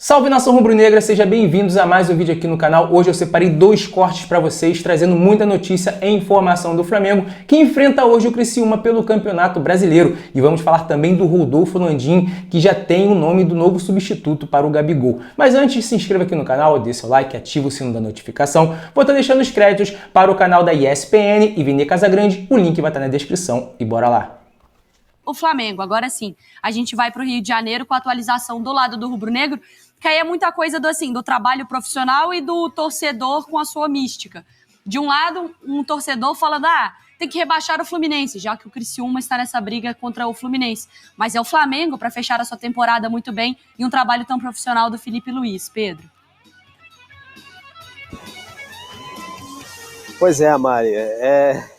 Salve nação rubro-negra, sejam bem-vindos a mais um vídeo aqui no canal. Hoje eu separei dois cortes para vocês, trazendo muita notícia e informação do Flamengo, que enfrenta hoje o Criciúma pelo Campeonato Brasileiro. E vamos falar também do Rodolfo Landim, que já tem o nome do novo substituto para o Gabigol. Mas antes, se inscreva aqui no canal, dê seu like, ativa o sino da notificação. Vou estar deixando os créditos para o canal da ESPN e Vini Casagrande, o link vai estar na descrição e bora lá. O Flamengo, agora sim, a gente vai para o Rio de Janeiro com a atualização do lado do rubro-negro, que aí é muita coisa do trabalho profissional e do torcedor com a sua mística. De um lado, um torcedor falando, tem que rebaixar o Fluminense, já que o Criciúma está nessa briga contra o Fluminense. Mas é o Flamengo para fechar a sua temporada muito bem e um trabalho tão profissional do Felipe Luiz. Pedro. Pois é, Mari,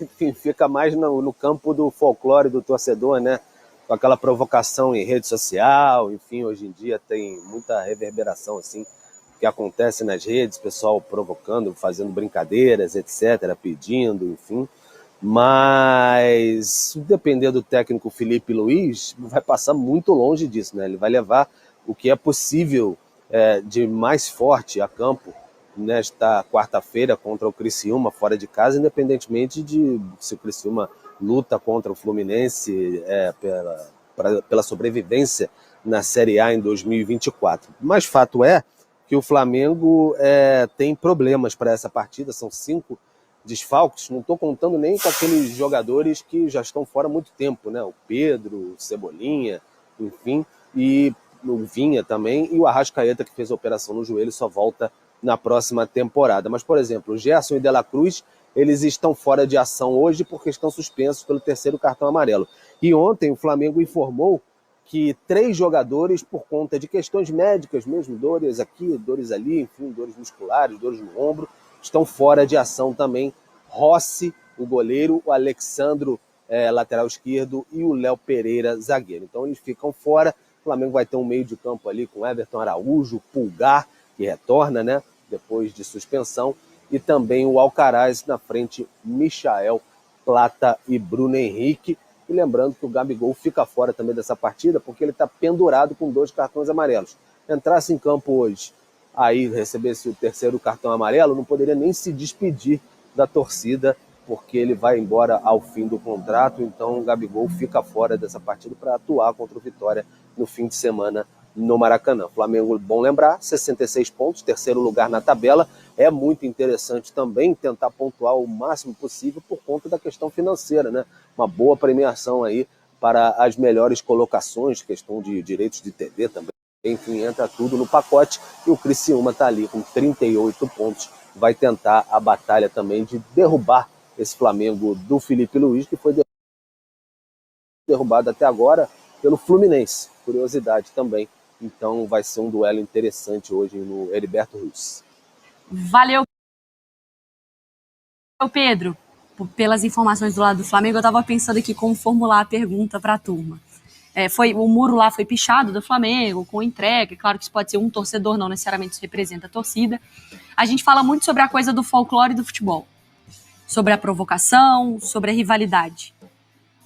enfim, fica mais no campo do folclore do torcedor, né? Com aquela provocação em rede social, enfim, hoje em dia tem muita reverberação, assim, que acontece nas redes, pessoal provocando, fazendo brincadeiras, etc., pedindo, enfim. Mas, depender do técnico Felipe Luiz, vai passar muito longe disso, né? Ele vai levar o que é possível de mais forte a campo nesta quarta-feira contra o Criciúma, fora de casa, independentemente de se o Criciúma luta contra o Fluminense pela sobrevivência na Série A em 2024. Mas fato é que o Flamengo tem problemas para essa partida, são 5 desfalques, não estou contando nem com aqueles jogadores que já estão fora há muito tempo, né? O Pedro, o Cebolinha, enfim, e o Vinha também, e o Arrascaeta, que fez a operação no joelho, só volta na próxima temporada. Mas, por exemplo, o Gerson e De La Cruz, eles estão fora de ação hoje porque estão suspensos pelo 3º cartão amarelo. E ontem o Flamengo informou que 3 jogadores, por conta de questões médicas mesmo, dores aqui, dores ali, enfim, dores musculares, dores no ombro, estão fora de ação também. Rossi, o goleiro, o Alexandro, lateral esquerdo, e o Léo Pereira, zagueiro. Então eles ficam fora. O Flamengo vai ter um meio de campo ali com Everton Araújo, Pulgar, que retorna, né, depois de suspensão, e também o Alcaraz na frente, Michael, Plata e Bruno Henrique. E lembrando que o Gabigol fica fora também dessa partida, porque ele está pendurado com 2 cartões amarelos. Entrasse em campo hoje, aí recebesse o 3º cartão amarelo, não poderia nem se despedir da torcida, porque ele vai embora ao fim do contrato. Então o Gabigol fica fora dessa partida para atuar contra o Vitória no fim de semana no Maracanã. Flamengo, bom lembrar, 66 pontos, 3º lugar na tabela. É muito interessante também tentar pontuar o máximo possível por conta da questão financeira, né? Uma boa premiação aí para as melhores colocações, questão de direitos de TV também. Enfim, entra tudo no pacote, e o Criciúma está ali com 38 pontos. Vai tentar a batalha também de derrubar esse Flamengo do Felipe Luiz, que foi derrubado até agora pelo Fluminense. Curiosidade também. Então vai ser um duelo interessante hoje no Heriberto Rios. Valeu, Pedro, pelas informações do lado do Flamengo. Eu estava pensando aqui como formular a pergunta para a turma. O muro lá foi pichado do Flamengo, com entrega. Claro que isso pode ser um torcedor, não necessariamente isso representa a torcida. A gente fala muito sobre a coisa do folclore do futebol, sobre a provocação, sobre a rivalidade.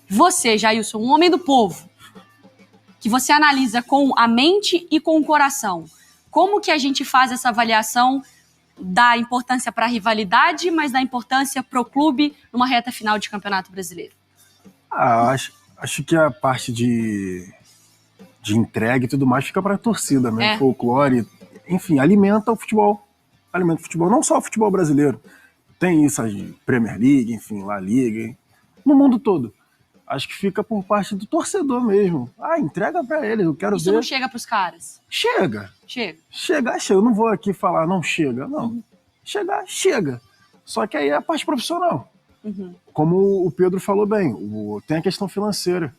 Você, Jailson, um homem do povo, que você analisa com a mente e com o coração, como que a gente faz essa avaliação da importância para a rivalidade, mas da importância para o clube numa reta final de Campeonato Brasileiro? Acho que a parte de entrega e tudo mais fica para a torcida, né? Folclore, enfim, alimenta o futebol. Alimenta o futebol, não só o futebol brasileiro. Tem isso, a Premier League, enfim, La Liga, no mundo todo. Acho que fica por parte do torcedor mesmo. Entrega pra eles, eu quero ver. Isso não chega pros caras? Chega. Chega. Eu não vou aqui falar, não chega. Não. Chega. Só que aí é a parte profissional. Uhum. Como o Pedro falou bem, tem a questão financeira,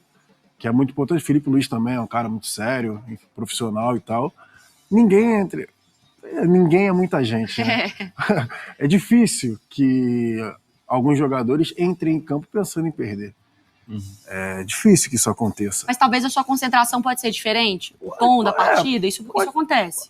que é muito importante. Felipe Luiz também é um cara muito sério, profissional e tal. Ninguém é muita gente, né? É difícil que alguns jogadores entrem em campo pensando em perder. É difícil que isso aconteça. Mas talvez a sua concentração pode ser diferente? O tom da partida, isso acontece?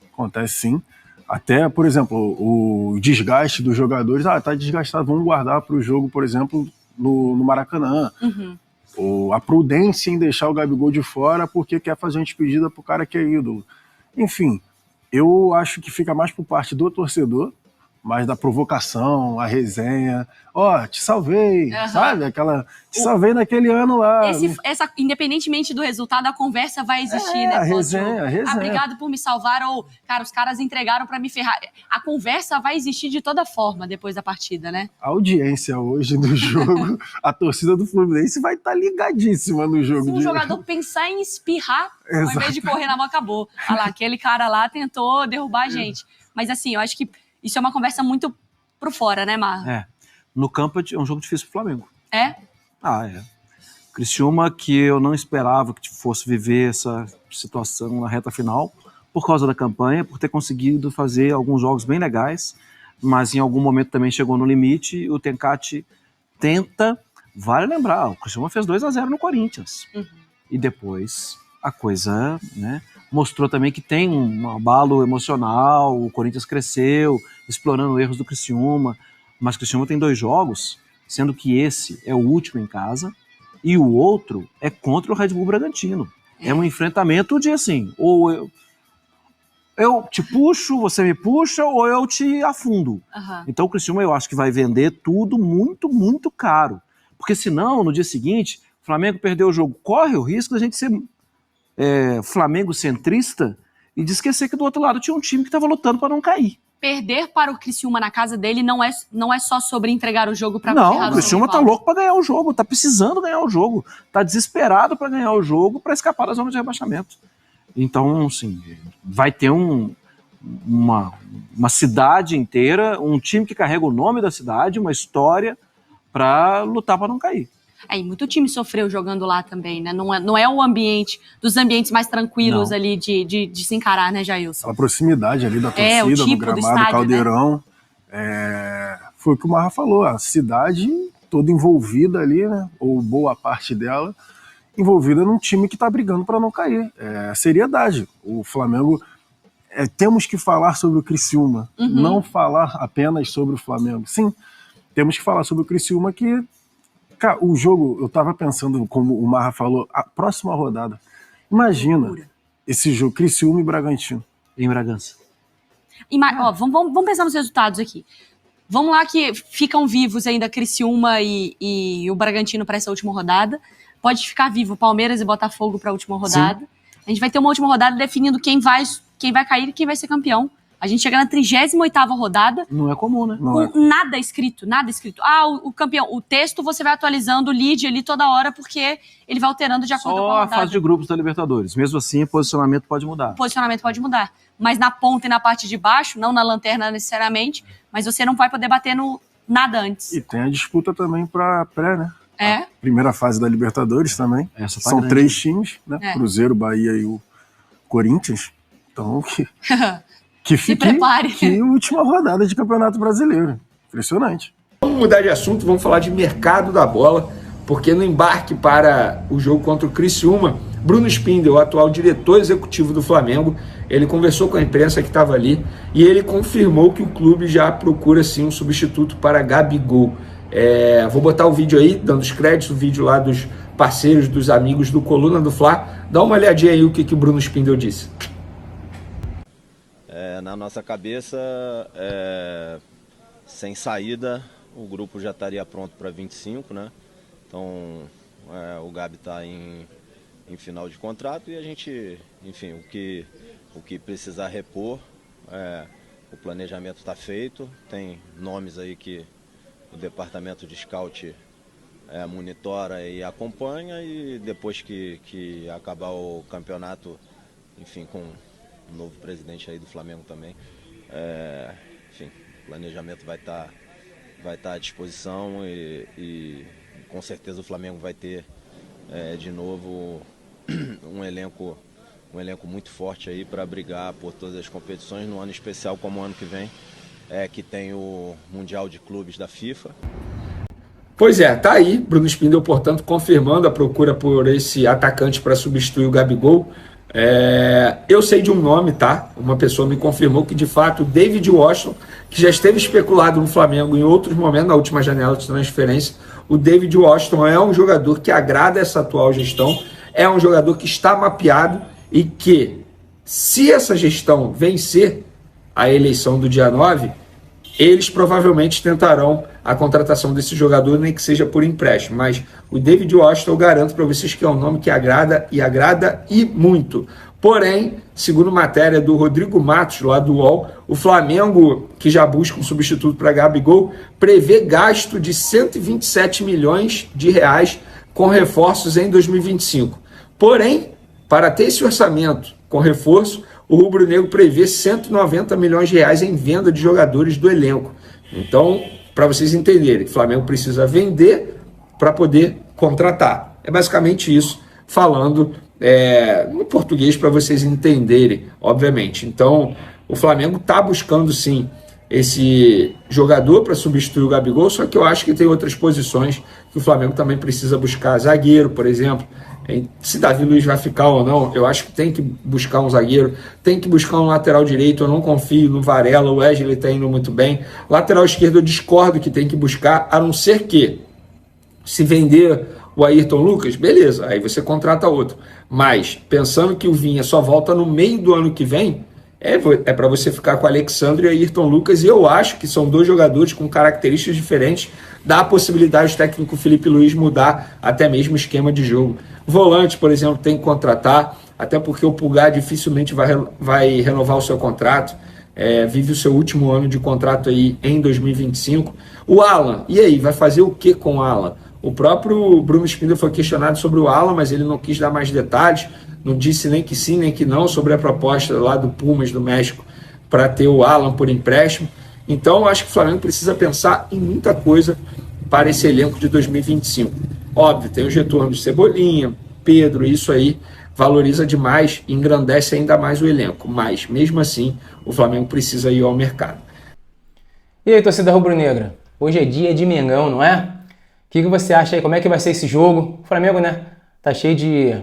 Acontece sim. Até, por exemplo, o desgaste dos jogadores. Tá desgastado, vamos guardar para o jogo, por exemplo, no Maracanã. Uhum. ou a prudência em deixar o Gabigol de fora porque quer fazer uma despedida pro cara que é ídolo. Enfim, eu acho que fica mais por parte do torcedor, mais da provocação, a resenha. Te salvei, sabe? Te salvei naquele ano lá. Independentemente do resultado, a conversa vai existir, né? A resenha. Obrigado por me salvar, ou, cara, os caras entregaram pra me ferrar. A conversa vai existir de toda forma depois da partida, né? A audiência hoje do jogo, a torcida do Fluminense vai estar ligadíssima no jogo. Se um jogador pensar em espirrar, ao invés de correr na mão, acabou. Olha lá, aquele cara lá tentou derrubar a gente. Mas assim, eu acho que isso é uma conversa muito pro fora, né, Marlon? No campo é um jogo difícil pro Flamengo. É? Criciúma, que eu não esperava que fosse viver essa situação na reta final, por causa da campanha, por ter conseguido fazer alguns jogos bem legais, mas em algum momento também chegou no limite. O Tencate tenta, vale lembrar, o Criciúma fez 2-0 no Corinthians. E depois a coisa, né, mostrou também que tem um abalo emocional, o Corinthians cresceu, explorando erros do Criciúma, mas o Criciúma tem 2 jogos, sendo que esse é o último em casa, e o outro é contra o Red Bull Bragantino. É um enfrentamento de assim, ou eu te puxo, você me puxa, ou eu te afundo. Então o Criciúma eu acho que vai vender tudo muito, muito caro. Porque senão, no dia seguinte, o Flamengo perdeu o jogo, corre o risco da gente ser Flamengo centrista e de esquecer que do outro lado tinha um time que estava lutando para não cair. Perder para o Criciúma na casa dele não é só sobre entregar o jogo para Não, o Criciúma tá louco para ganhar o jogo, tá precisando ganhar o jogo, tá desesperado para ganhar o jogo para escapar da zona de rebaixamento. Então, assim, vai ter uma cidade inteira, um time que carrega o nome da cidade, uma história para lutar para não cair. E muito time sofreu jogando lá também, né? Não é o ambiente, dos ambientes mais tranquilos Não. ali de se encarar, né, Jailson? A proximidade ali da torcida, o tipo no gramado, estádio, Caldeirão. Foi o que o Marra falou, a cidade toda envolvida ali, né? Ou boa parte dela, envolvida num time que tá brigando para não cair. Seriedade. O Flamengo... temos que falar sobre o Criciúma, não falar apenas sobre o Flamengo. Sim, temos que falar sobre o Criciúma que... Cara, o jogo, eu tava pensando, como o Marra falou, a próxima rodada. Imagina esse jogo, Criciúma e Bragantino. Em Bragança. Vamos pensar nos resultados aqui. Vamos lá que ficam vivos ainda Criciúma e o Bragantino para essa última rodada. Pode ficar vivo Palmeiras e Botafogo para a última rodada. Sim. A gente vai ter uma última rodada definindo quem vai cair e quem vai ser campeão. A gente chega na 38ª rodada. Não é comum, né? Com nada escrito. O campeão. O texto você vai atualizando o lead ali toda hora, porque ele vai alterando de acordo com a rodada. Só a fase de grupos da Libertadores. Mesmo assim, o posicionamento pode mudar. Mas na ponta e na parte de baixo, não na lanterna necessariamente, mas você não vai poder bater no nada antes. E tem a disputa também para pré, né? A primeira fase da Libertadores também. São grande. 3 times, né? Cruzeiro, Bahia e o Corinthians. Então, que fique que última rodada de Campeonato Brasileiro. Impressionante. Vamos mudar de assunto, vamos falar de mercado da bola, porque no embarque para o jogo contra o Criciúma, Bruno Spindel, o atual diretor executivo do Flamengo, ele conversou com a imprensa que estava ali e ele confirmou que o clube já procura sim um substituto para Gabigol. Vou botar o vídeo aí, dando os créditos, o vídeo lá dos parceiros, dos amigos do Coluna do Fla. Dá uma olhadinha aí o que o Bruno Spindel disse. Na nossa cabeça, sem saída, o grupo já estaria pronto para 25, né? Então, o Gabi está em final de contrato e a gente, enfim, o que precisar repor, o planejamento está feito. Tem nomes aí que o departamento de scout monitora e acompanha, e depois que acabar o campeonato, enfim, com o novo presidente aí do Flamengo também, enfim, o planejamento vai estar à disposição e com certeza o Flamengo vai ter de novo um elenco muito forte aí para brigar por todas as competições no ano especial como o ano que vem, que tem o Mundial de Clubes da FIFA. Pois tá aí, Bruno Spindel, portanto, confirmando a procura por esse atacante para substituir o Gabigol. Eu sei de um nome, tá? Uma pessoa me confirmou que, de fato, o David Washington, que já esteve especulado no Flamengo em outros momentos, na última janela de transferência, o David Washington é um jogador que agrada essa atual gestão, é um jogador que está mapeado e que, se essa gestão vencer a eleição do dia 9, eles provavelmente tentarão a contratação desse jogador, nem que seja por empréstimo. Mas o David Washington, eu garanto para vocês que é um nome que agrada e muito. Porém, segundo matéria do Rodrigo Matos, lá do UOL, o Flamengo, que já busca um substituto para Gabigol, prevê gasto de 127 milhões de reais com reforços em 2025. Porém, para ter esse orçamento com reforço, o rubro-negro prevê 190 milhões de reais em venda de jogadores do elenco. Então, para vocês entenderem, o Flamengo precisa vender para poder contratar. É basicamente isso, falando no português para vocês entenderem, obviamente. Então, o Flamengo está buscando sim esse jogador para substituir o Gabigol, só que eu acho que tem outras posições que o Flamengo também precisa buscar. Zagueiro, por exemplo. Se Davi Luiz vai ficar ou não, eu acho que tem que buscar um zagueiro, tem que buscar um lateral direito. Eu não confio no Varela, o Wesley está indo muito bem. Lateral esquerdo eu discordo que tem que buscar, a não ser que, se vender o Ayrton Lucas, beleza, aí você contrata outro. Mas, pensando que o Vinha só volta no meio do ano que vem, é para você ficar com o Alexandre e o Ayrton Lucas, e eu acho que são dois jogadores com características diferentes, dá a possibilidade do técnico Felipe Luiz mudar até mesmo o esquema de jogo. Volante, por exemplo, tem que contratar, até porque o Pulgar dificilmente vai renovar o seu contrato, vive o seu último ano de contrato aí em 2025. O Alan, e aí, vai fazer o que com o Alan? O próprio Bruno Spindler foi questionado sobre o Alan, mas ele não quis dar mais detalhes, não disse nem que sim, nem que não sobre a proposta lá do Pumas do México para ter o Alan por empréstimo. Então, acho que o Flamengo precisa pensar em muita coisa para esse elenco de 2025. Óbvio, tem os retornos de Cebolinha, Pedro, isso aí valoriza demais e engrandece ainda mais o elenco. Mas, mesmo assim, o Flamengo precisa ir ao mercado. E aí, torcida rubro-negra? Hoje é dia de Mengão, não é? O que você acha aí? Como é que vai ser esse jogo? O Flamengo, né? Tá cheio de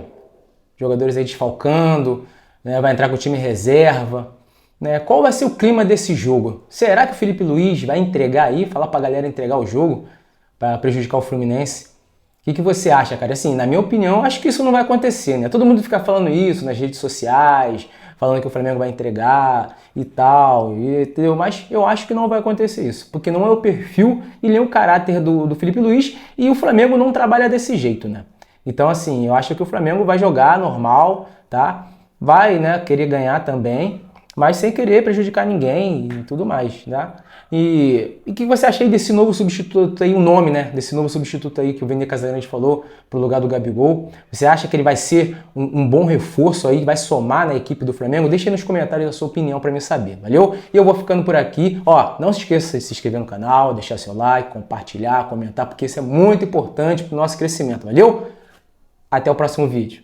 jogadores aí desfalcando, né? Vai entrar com o time reserva, né? Qual vai ser o clima desse jogo? Será que o Felipe Luiz vai entregar aí, falar pra galera entregar o jogo para prejudicar o Fluminense? O que você acha, cara? Assim, na minha opinião, acho que isso não vai acontecer, né? Todo mundo fica falando isso nas redes sociais, falando que o Flamengo vai entregar e tal, entendeu? Mas eu acho que não vai acontecer isso, porque não é o perfil e nem o caráter do Felipe Luiz, e o Flamengo não trabalha desse jeito, né? Então, assim, eu acho que o Flamengo vai jogar normal, tá? Vai, né, querer ganhar também, mas sem querer prejudicar ninguém e tudo mais, tá? E o que você acha aí desse novo substituto aí, o nome, né, desse novo substituto aí que o Vene Casagrande falou pro lugar do Gabigol? Você acha que ele vai ser um bom reforço aí, vai somar na equipe do Flamengo? Deixa aí nos comentários a sua opinião para mim saber, valeu? E eu vou ficando por aqui. Ó, não se esqueça de se inscrever no canal, deixar seu like, compartilhar, comentar, porque isso é muito importante pro nosso crescimento, valeu? Até o próximo vídeo.